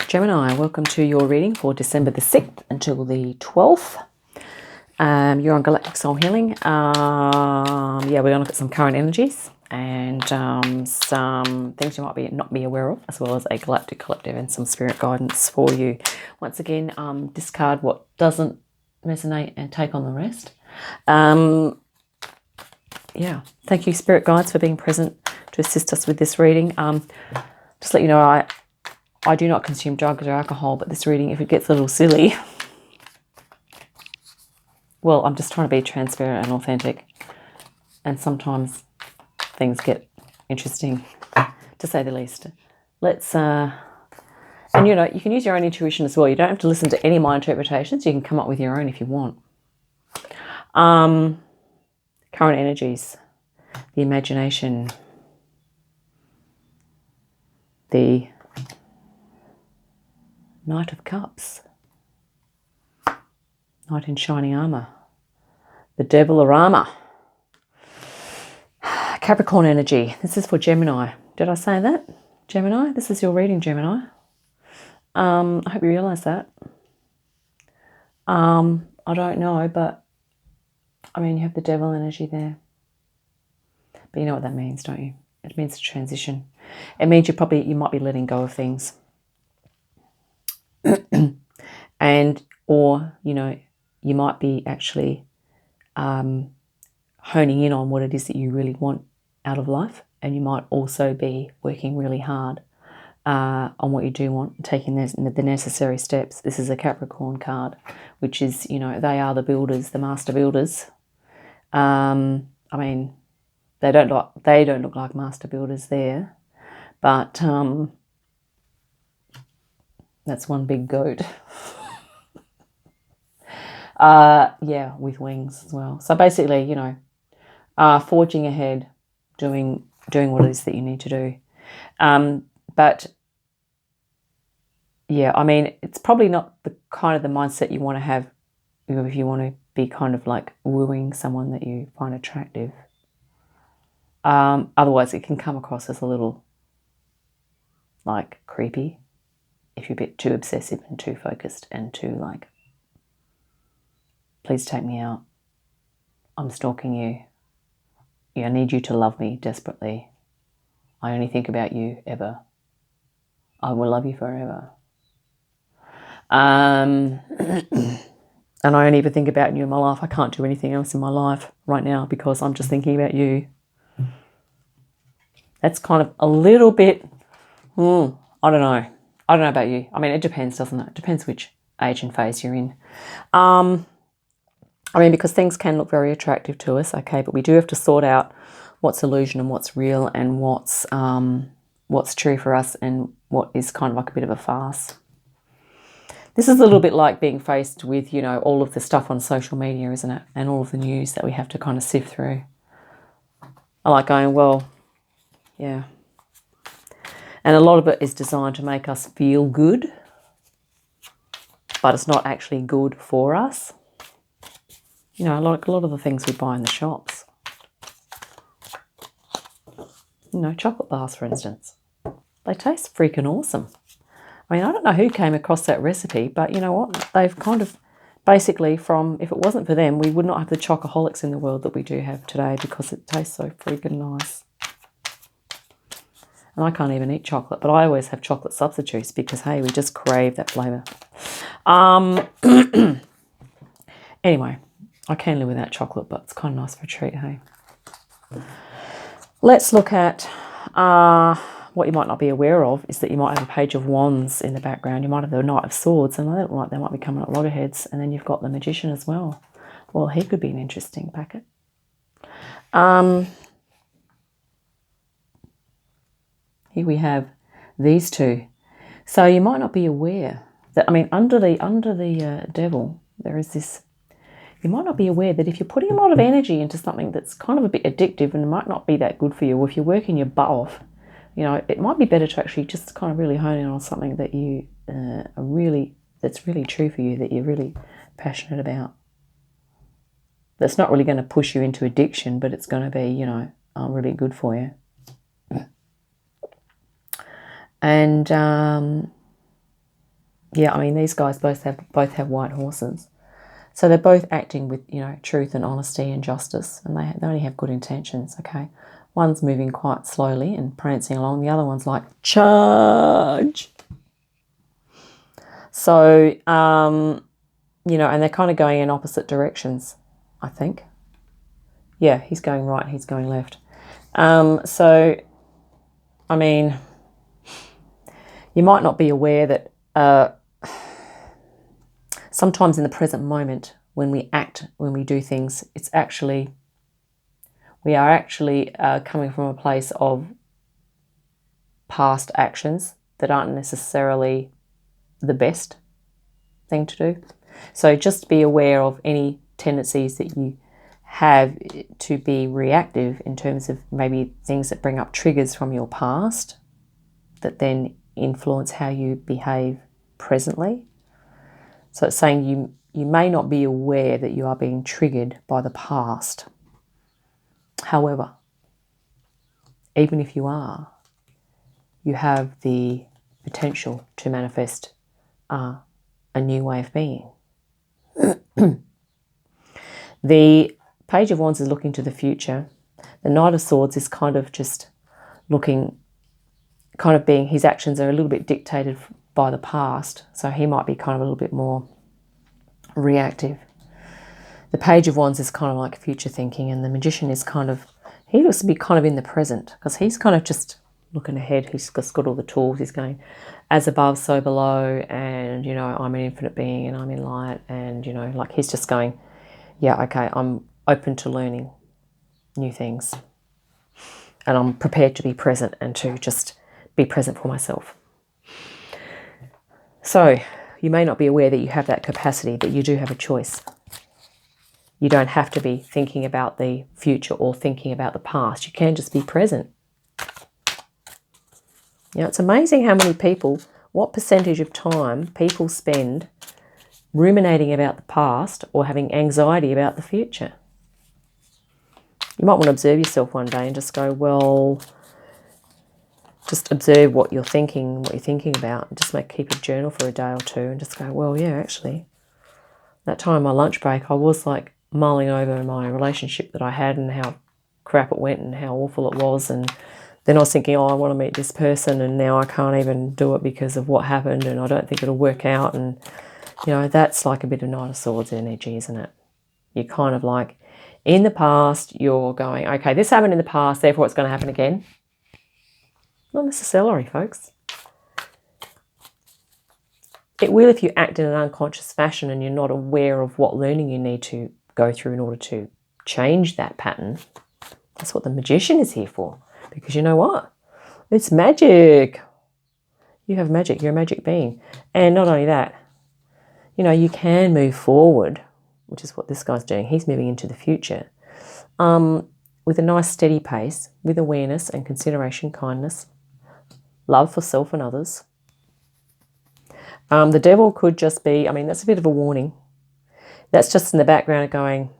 Gemini, welcome to your reading for December the 6th until the 12th. You're on Galactic Soul Healing. We're going to look at some current energies and some things you might not be aware of, as well as a galactic collective and some spirit guidance for you. Once again, discard what doesn't resonate and take on the rest. Thank you, spirit guides, for being present to assist us with this reading. Just let you know, I do not consume drugs or alcohol, but this reading, if it gets a little silly, well, I'm just trying to be transparent and authentic. And sometimes things get interesting, to say the least. And you can use your own intuition as well. You don't have to listen to any of my interpretations. You can come up with your own if you want. Current energies, the imagination, the Knight of Cups, Knight in shining armour, the Devil of Armour, Capricorn energy. This is for Gemini. Did I say that? Gemini? This is your reading, Gemini. I hope you realise that. I don't know, but you have the Devil energy there. But you know what that means, don't you? It means a transition. It means you might be letting go of things. You might be actually honing in on what it is that you really want out of life, and you might also be working really hard on what you do want, taking the necessary steps. This is a Capricorn card, which is, they are the builders, the master builders. They don't look like master builders there, but that's one big goat. With wings as well. So basically, forging ahead, doing what it is that you need to do. It's probably not the kind of the mindset you want to have if you want to be kind of like wooing someone that you find attractive. Otherwise, it can come across as a little like creepy if you're a bit too obsessive and too focused and too like, please take me out. I'm stalking you. I need you to love me desperately. I only think about you ever. I will love you forever. And I only ever think about you in my life. I can't do anything else in my life right now because I'm just thinking about you. That's kind of a little bit, I don't know. I don't know about you. It depends, doesn't it? It depends which age and phase you're in. Because things can look very attractive to us, okay, but we do have to sort out what's illusion and what's real and what's true for us and what is kind of like a bit of a farce. This is a little bit like being faced with, all of the stuff on social media, isn't it? And all of the news that we have to kind of sift through. I like going, well, yeah. And a lot of it is designed to make us feel good, but it's not actually good for us. Like a lot of the things we buy in the shops. Chocolate bars, for instance. They taste freaking awesome. I don't know who came across that recipe, but you know what? They've kind of basically if it wasn't for them, we would not have the chocoholics in the world that we do have today because it tastes so freaking nice. And I can't even eat chocolate, but I always have chocolate substitutes because, hey, we just crave that flavour. Anyway, I can live without chocolate, but it's kind of nice for a treat, hey? Let's look at what you might not be aware of is that you might have a Page of Wands in the background. You might have the Knight of Swords, and they look like they might be coming at loggerheads. And then you've got the Magician as well. Well, he could be an interesting packet. Here we have these two. So you might not be aware that, under the Devil, there is this. You might not be aware that if you're putting a lot of energy into something that's kind of a bit addictive and it might not be that good for you, or if you're working your butt off, it might be better to actually just kind of really hone in on something that you that's really true for you, that you're really passionate about. That's not really going to push you into addiction, but it's going to be, really good for you. And Yeah, I mean, these guys both have white horses. So they're both acting with, you know, truth and honesty and justice, and they only have good intentions, okay? One's moving quite slowly and prancing along. The other one's like, charge! So, you know, and they're kind of going in opposite directions, I think. Yeah, he's going right, he's going left. So, I mean, you might not be aware that sometimes in the present moment, when we act, when we do things, we are actually coming from a place of past actions that aren't necessarily the best thing to do. So just be aware of any tendencies that you have to be reactive in terms of maybe things that bring up triggers from your past that then influence how you behave presently. So it's saying you may not be aware that you are being triggered by the past. However, even if you are, you have the potential to manifest a new way of being. The Page of Wands is looking to the future. The Knight of Swords is kind of just looking, kind of being, his actions are a little bit dictated by the past, so he might be kind of a little bit more reactive. The Page of Wands is kind of like future thinking, and the Magician is kind of, he looks to be kind of in the present, because he's kind of just looking ahead. He's just got all the tools. He's going, as above, so below, and, you know, I'm an infinite being, and I'm in light, and, you know, like he's just going, yeah, okay, I'm open to learning new things, and I'm prepared to be present and to just be present for myself. So you may not be aware that you have that capacity, but you do have a choice. You don't have to be thinking about the future or thinking about the past. You can just be present. You know, it's amazing how many people, what percentage of time people spend ruminating about the past or having anxiety about the future. You might want to observe yourself one day and just go, well, just observe what you're thinking, about, and just keep a journal for a day or two and just go, well, yeah, actually, that time my lunch break, I was like mulling over my relationship that I had and how crap it went and how awful it was, and then I was thinking, oh, I want to meet this person, and now I can't even do it because of what happened, and I don't think it'll work out. And, you know, that's like a bit of Knight of Swords energy, isn't it? You're kind of like, in the past, you're going, okay, this happened in the past, therefore it's going to happen again. Not necessarily, folks. It will if you act in an unconscious fashion and you're not aware of what learning you need to go through in order to change that pattern. That's what the Magician is here for. Because you know what? It's magic. You have magic. You're a magic being. And not only that, you know, you can move forward, which is what this guy's doing. He's moving into the future with a nice steady pace, with awareness and consideration, kindness, love for self and others. The Devil could just be, I mean, that's a bit of a warning. That's just in the background going,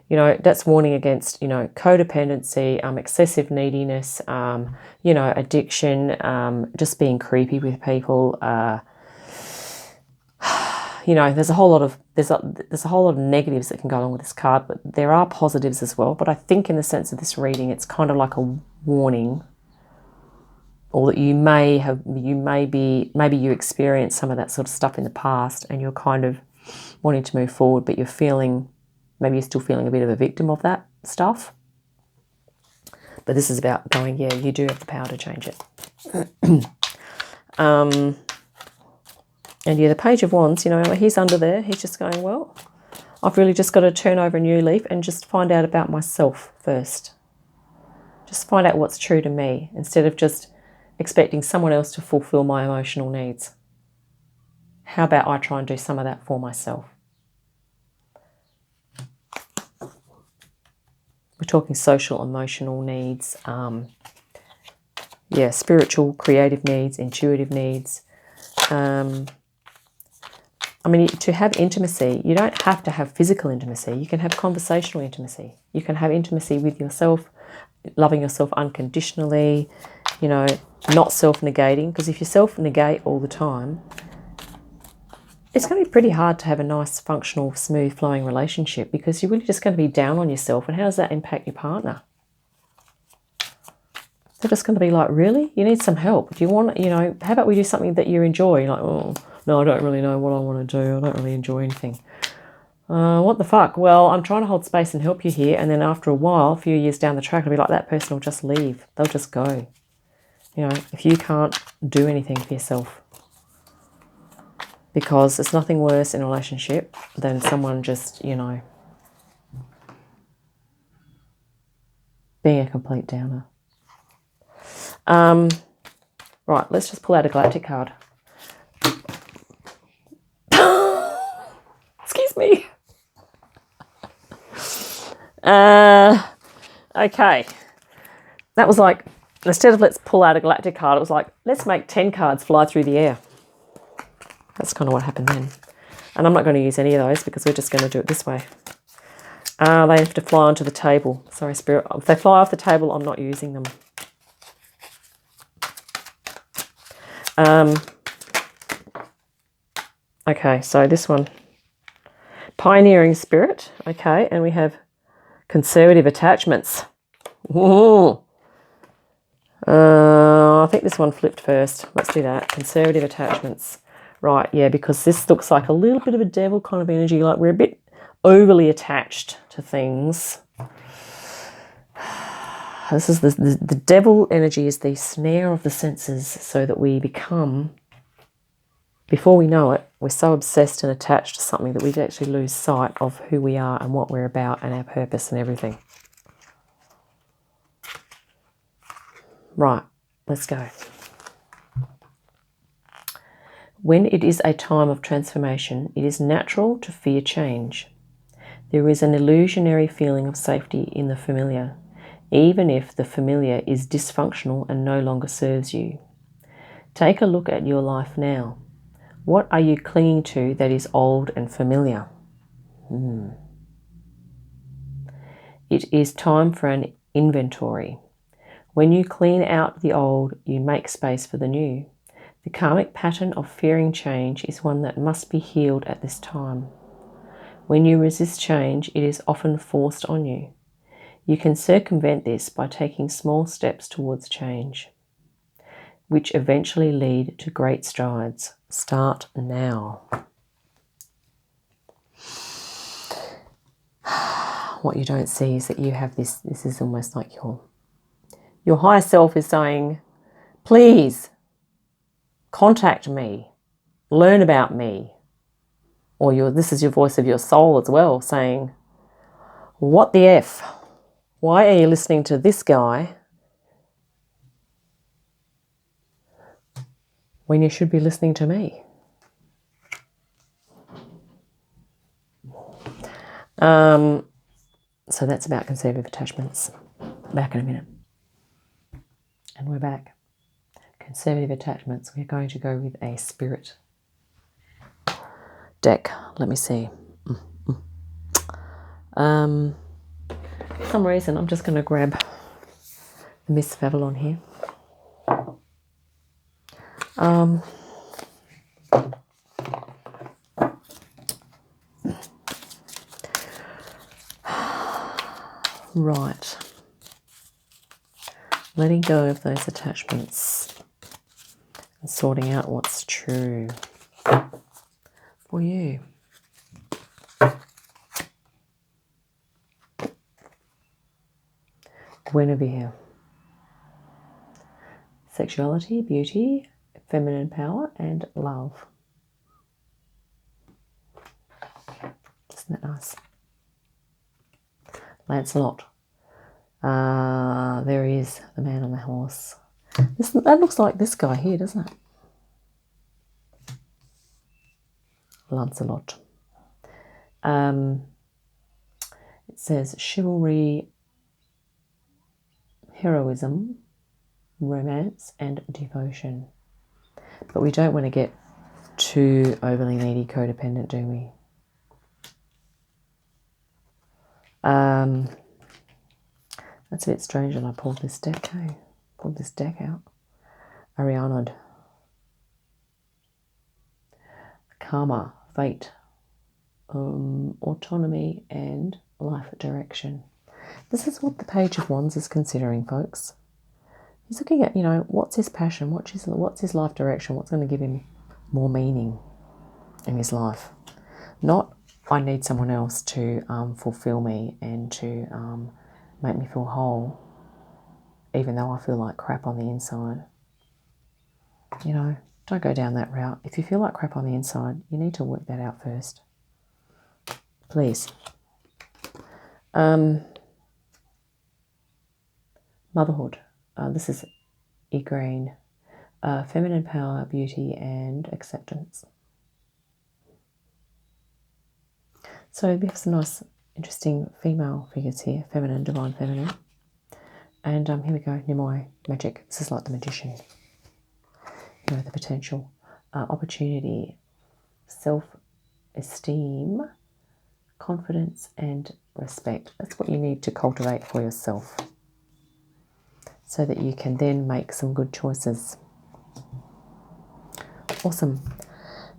you know, that's warning against, you know, codependency, excessive neediness, you know, addiction, just being creepy with people. You know, there's a whole lot of negatives that can go along with this card, but there are positives as well. But I think in the sense of this reading, it's kind of like a warning, or that maybe you experienced some of that sort of stuff in the past, and you're kind of wanting to move forward, but you're still feeling a bit of a victim of that stuff. But this is about going, yeah, you do have the power to change it. And yeah, the Page of Wands, you know, he's under there. He's just going, well, I've really just got to turn over a new leaf and just find out about myself first. Just find out what's true to me instead of just expecting someone else to fulfill my emotional needs. How about I try and do some of that for myself? We're talking social, emotional needs, spiritual, creative needs, intuitive needs. I mean, to have intimacy, you don't have to have physical intimacy. You can have conversational intimacy. You can have intimacy with yourself, loving yourself unconditionally, you know, not self-negating. Because if you self-negate all the time, it's going to be pretty hard to have a nice, functional, smooth flowing relationship because you're really just going to be down on yourself. And how does that impact your partner? They're just going to be like, really? You need some help. Do you want, you know, how about we do something that you enjoy? Like, oh, no, I don't really know what I want to do. I don't really enjoy anything. What the fuck? Well, I'm trying to hold space and help you here. And then after a while, a few years down the track, it'll be like that person will just leave. They'll just go. You know, if you can't do anything for yourself. Because there's nothing worse in a relationship than someone just, you know, being a complete downer. Right, let's just pull out a galactic card. Excuse me. Okay. That was like, instead of let's pull out a galactic card, it was like, let's make 10 cards fly through the air. That's kind of what happened then. And I'm not going to use any of those because we're just going to do it this way. They have to fly onto the table. Sorry, Spirit. If they fly off the table, I'm not using them. Okay, so this one. Pioneering Spirit. Okay, and we have conservative attachments. Ooh. I think this one flipped first. Let's do that. Conservative attachments. Right, yeah, because this looks like a little bit of a devil kind of energy. Like we're a bit overly attached to things. This is the devil energy is the snare of the senses so that we become, before we know it, we're so obsessed and attached to something that we actually lose sight of who we are and what we're about and our purpose and everything. Right, let's go. When it is a time of transformation, it is natural to fear change. There is an illusionary feeling of safety in the familiar, even if the familiar is dysfunctional and no longer serves you. Take a look at your life now. What are you clinging to that is old and familiar? It is time for an inventory. When you clean out the old, you make space for the new. The karmic pattern of fearing change is one that must be healed at this time. When you resist change, it is often forced on you. You can circumvent this by taking small steps towards change, which eventually lead to great strides. Start now. What you don't see is that you have this is almost like your higher self is saying, please, contact me, learn about me. Or this is your voice of your soul as well, saying, what the F? Why are you listening to this guy when you should be listening to me? So that's about conservative attachments. Back in a minute. And we're back. Conservative attachments. We're going to go with a spirit deck. Let me see. For some reason, I'm just going to grab the Mists of Avalon here. Right. Letting go of those attachments and sorting out what's true for you. Guinevere. Sexuality, beauty, feminine power, and love. Isn't that nice? Lancelot. There he is, the man on the horse. That looks like this guy here, doesn't it? Lancelot. It says chivalry, heroism, romance, and devotion. But we don't want to get too overly needy, codependent, do we? That's a bit strange that I pulled this deck, hey? Pulled this deck out. Arianod. Karma, fate, autonomy, and life direction. This is what the Page of Wands is considering, folks. He's looking at, what's his passion, what's his life direction, what's going to give him more meaning in his life. Not, I need someone else to fulfill me and to make me feel whole, even though I feel like crap on the inside. Don't go down that route. If you feel like crap on the inside, you need to work that out first. Please. Motherhood. This is E-green. Feminine power, beauty, and acceptance. So we have some nice, interesting female figures here. Feminine, divine feminine. And here we go, Nimue, magic. This is like the magician. The potential. Opportunity, self-esteem, confidence, and respect. That's what you need to cultivate for yourself, so that you can then make some good choices. Awesome.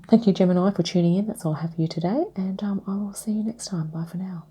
Thank you, Gemini, for tuning in. That's all I have for you today, and I will see you next time. Bye for now.